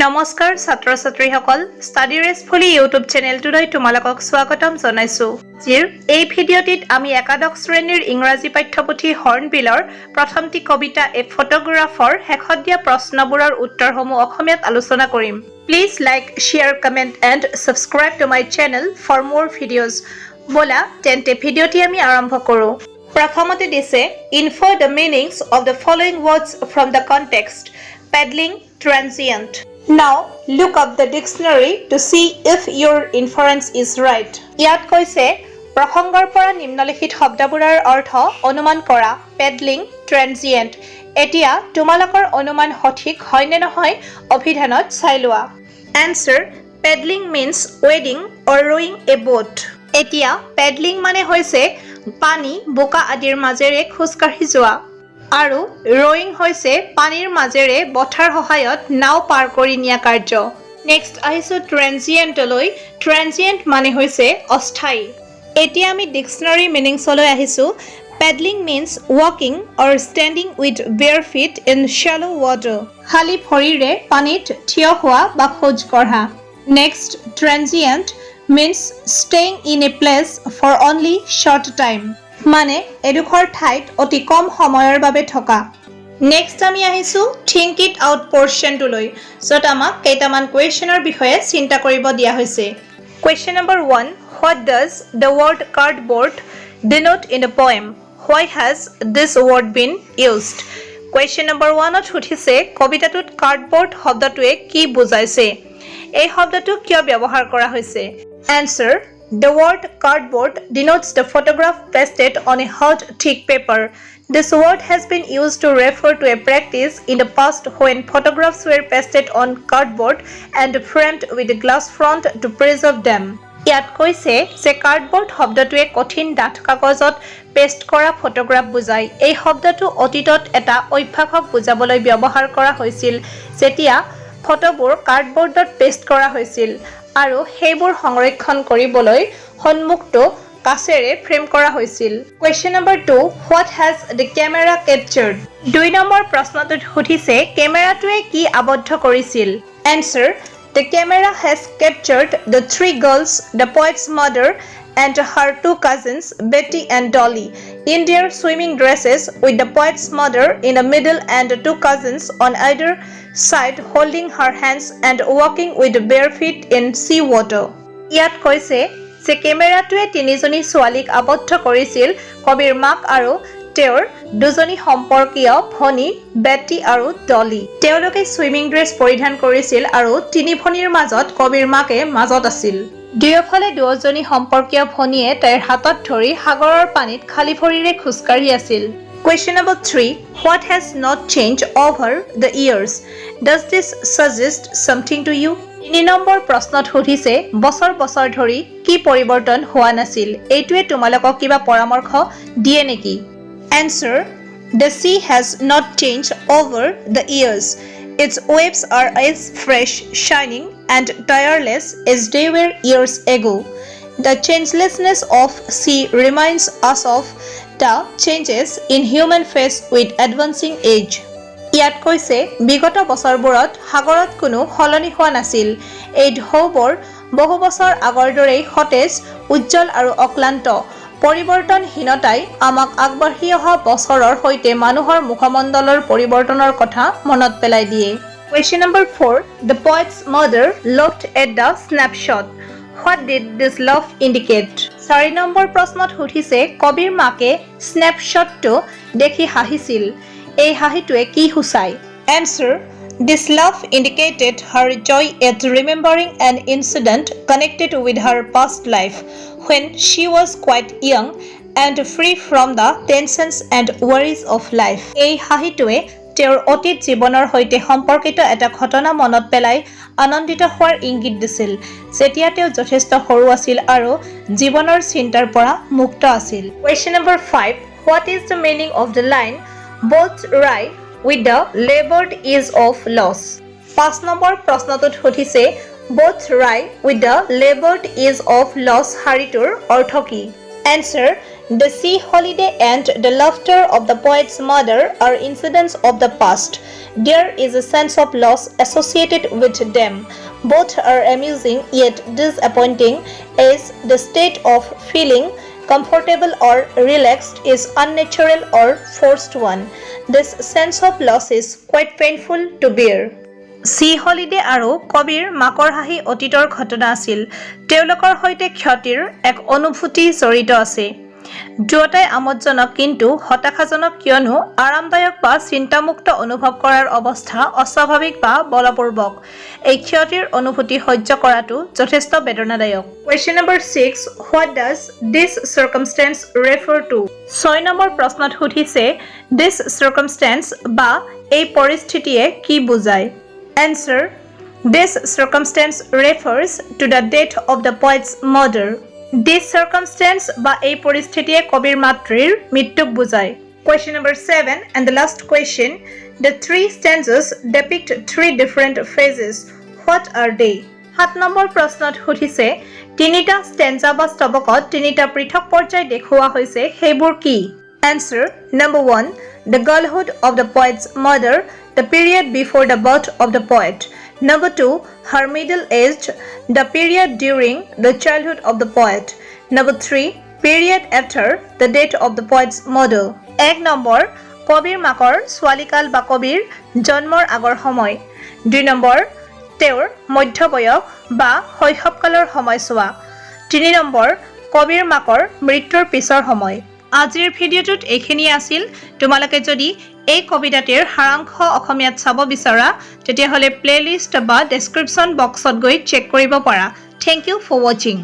নমস্কাৰ ছাত্ৰ ছাত্ৰীসকল ষ্টাডি ৰেছফুলি ইউটিউব চেনেলটোলৈ তোমালোকক স্বাগতম জনাইছো। জিৰ এই ভিডিঅ'টিত আমি একাদশ শ্ৰেণীৰ ইংৰাজী পাঠ্যপুথি হৰ্ণবিলৰ প্ৰথমটি কবিতা এ ফটোগ্ৰাফৰ শেষত দিয়া প্ৰশ্নবোৰৰ উত্তৰসমূহ অসমীয়াত আলোচনা কৰিম। Please like, share, comment and subscribe to my channel for more videos. ব'লা তেন্তে ভিডিঅ'টি আমি আৰম্ভ কৰোঁ। প্ৰথমতে দিছে infer the meanings of the following words from the context paddling transient. Now look up the dictionary to see if your inference is right. ইয়াত কৈছে প্ৰসংগৰ পৰা নিম্নলিখিত শব্দবোৰৰ অৰ্থ অনুমান কৰা পেডলিং ট্ৰেঞ্জিয়েণ্ট। এতিয়া তোমালোকৰ অনুমান সঠিক হয় নে নহয় অভিধানত চাই লোৱা। Answer: Paddling means wading or rowing a boat. এতিয়া পেডলিং মানে হৈছে পানী বোকা আদিৰ মাজেৰে খোজকাঢ়ি যোৱা আৰু ৰয়িং হৈছে পানীৰ মাজেৰে বঠাৰ সহায়ত নাও পাৰ কৰি নিয়া কাৰ্য। নেক্সট আহিছো ট্ৰেঞ্জিয়েণ্টলৈ। ট্ৰেঞ্জিয়েণ্ট মানে হৈছে অস্থায়ী। এতিয়া আমি ডিক্সনাৰী মিনিংছলৈ আহিছো। পেডলিং মিন্স ৱাকিং or standing with bare feet in shallow water. খালী ভৰিৰে পানীত থিয় হোৱা বা খোজ কঢ়া। Next transient means staying in a place for only short time, মানে এডোখৰ ঠাইত অতি কম সময়ৰ বাবে থকা। নেক্সট আমি আহিছো থিংক ইট আউট পৰ্চনটোলৈ, য'ত আমাক কেইটামান কুৱেশ্যনৰ বিষয়ে চিন্তা কৰিব দিয়া হৈছে। Question number 1, what does the word cardboard denote in the poem? Why has this word been used? Question number 1ত সুধিছে কবিতাটোত কাৰ্ডবৰ্ড শব্দটোৱে কি বুজাইছে? এই শব্দটো কিয় ব্যৱহাৰ কৰা হৈছে? Answer: The word cardboard denotes the photograph pasted on a hard, thick paper. This word has been used to refer to a practice in the past when photographs were pasted on cardboard and framed with a glass front to preserve them. ইয়াত কৈছে যে cardboard শব্দটোৱে কঠিন ডাঠ কাগজত paste কৰা photograph বুজায়। এই শব্দটো অতীতত এটা অভ্যাসক বুজাবলৈ ব্যৱহাৰ কৰা হৈছিল যেতিয়া ফটোবোৰ কাৰ্ডবৰ্ডত পেষ্ট কৰা হৈছিল আৰু সেইবোৰ সংৰক্ষণ কৰিবলৈ সন্মুখটো কাছেৰে ফ্ৰেম কৰা হৈছিল। Question number 2, what has the camera captured? 2 number প্ৰশ্নটোত সুধিছে কেমেৰাটোৱে কি আবদ্ধ কৰিছিল? Answer: the camera has captured the 3 girls, the poet's mother and her 2 cousins, Betty and Dolly, in their swimming dresses, with the poet's mother in the middle and 2 cousins on either side holding her hands and walking with bare feet in sea water. ইয়াত কৈছে যে কেমেৰাটোৱে 3জনী ছোৱালীক আবদ্ধ কৰিছিল কবিৰ মাক আৰু তেওঁৰ 2জনী সম্পৰ্কীয় ভনী বেটি আৰু ডলি। তেওঁলোকে ছুইমিং ড্ৰেছ পৰিধান কৰিছিল আৰু 3 ভনীৰ মাজত কবিৰ মাকে মাজত আছিল। দুয়োফালে 2জনী সম্পৰ্কীয় ভনীয়ে তাইৰ হাতত ধৰি সাগৰৰ পানীত খালী ভৰিৰে খোজকাঢ়ি আছিল। Question number 3, what has not changed over the years? Does this suggest something to you? 3 number প্ৰশ্নত সুধিছে বছৰ বছৰ ধৰি কি পৰিৱৰ্তন হোৱা নাছিল? এইটোৱে তোমালোকক কিবা পৰামৰ্শ দিয়ে নেকি? Answer: The sea has not changed over the years. Its waves are as fresh, shining and tireless as they were years ago. The changelessness of sea reminds us of the changes in human face with advancing age. ইয়াত কৈছে বিগত বছৰবোৰত সাগৰত কোনো সলনি হোৱা নাছিল। এই ঢৌবোৰ বহু বছৰ আগৰ দৰেই সতেজ, উজ্জ্বল আৰু অক্লান্ত। পৰিৱৰ্তনহীনতাই আমাক আগবাঢ়ি অহা বছৰৰ সৈতে মানুহৰ মুখমণ্ডলৰ পৰিৱৰ্তনৰ কথা মনত পেলাই দিয়ে। Question number 4, the poet's mother looked at the snapshot. What did this love indicate? 4 number প্ৰশ্নত সুধিছে কবিৰ মাকে স্নেপশ্বটটো দেখি হাঁহিছিল। এই হাঁহিটোৱে কি সূচায়? Answer: This love indicated her joy at remembering an incident connected with her past life when she was quite young and free from the tensions and worries of life. এই হাঁহিটোৱে তেওঁৰ অতীত জীৱনৰ সৈতে সম্পৰ্কিত এটা ঘটনা মনত পেলাই আনন্দিত হোৱাৰ ইংগিত দিছিল যেতিয়া তেওঁ যথেষ্ট সৰু আছিল আৰু জীৱনৰ চিন্তাৰ পৰা মুক্ত আছিল। Question number 5, what is the meaning of the line both right with the labored ease of loss? 5 number প্ৰশ্নটোত সুধিছে both right with the labored ease of loss শাৰীটোৰ অৰ্থ কি? Answer: The sea holiday and the laughter of the poet's mother are incidents of the past. There is a sense of loss associated with them. Both are amusing yet disappointing, as the state of feeling comfortable or relaxed is unnatural or forced one. This sense of loss is quite painful to bear. C holiday আৰু কবিৰ মাকৰ হাঁহি অতীতৰ ঘটনা আছিল। তেওঁলোকৰ সৈতে ক্ষতিৰ এক অনুভূতি জড়িত আছে। দুয়োটাই আমোদজনক কিন্তু হতাশাজনক, কিয়নো আৰামদায়ক বা চিন্তামুক্ত অনুভৱ কৰাৰ অৱস্থা অস্বাভাৱিক বা বলপূৰ্বক। এই ক্ষতিৰ অনুভূতি সহ্য কৰাটো যথেষ্ট বেদনাদায়ক। Question number 6. What does this circumstance refer to? 6 number প্ৰশ্নত সুধিছে this circumstance বা এই পৰিস্থিতিয়ে কি বুজায়? Answer. This circumstance refers to the death of the poet's mother. This circumstance বা এই পৰিস্থিতিয়ে কবিৰ মাতৃৰ মৃত্যুক বুজায়। Question number 7 and the last question. The three stanzas depict three different phases. What are they? 7 number প্ৰশ্নত সুধিছে তিনিটা ষ্টেঞ্জা বা স্তবকত তিনিটা পৃথক পৰ্যায় দেখুওৱা হৈছে, সেইবোৰ কি? Answer. Number 1. The girlhood of the poet's mother, the period before the birth of the poet. Number 2. Her middle age, the period during the childhood of the poet. Number 3. Period after the death of the poet's mother. 1 number কবিৰ মাকৰ ছোৱালীকাল বা কবিৰ জন্মৰ আগৰ সময়। 2 number তেওঁৰ মধ্য বয়স বা শৈশৱকালৰ সময়ছোৱা। 3 নম্বৰ কবিৰ মাকৰ মৃত্যুৰ পিছৰ সময়। আজিৰ ভিডিঅ'টোত এইখিনি আছিল। তোমালোকে যদি এই কবিতাটিৰ সাৰাংশ অসমীয়াত চাব বিচৰা তেতিয়াহ'লে প্লেলিষ্ট বা ডেছক্ৰিপশ্যন বক্সত গৈ চেক কৰিব পাৰা। থেংক ইউ ফৰ ৱাচিং।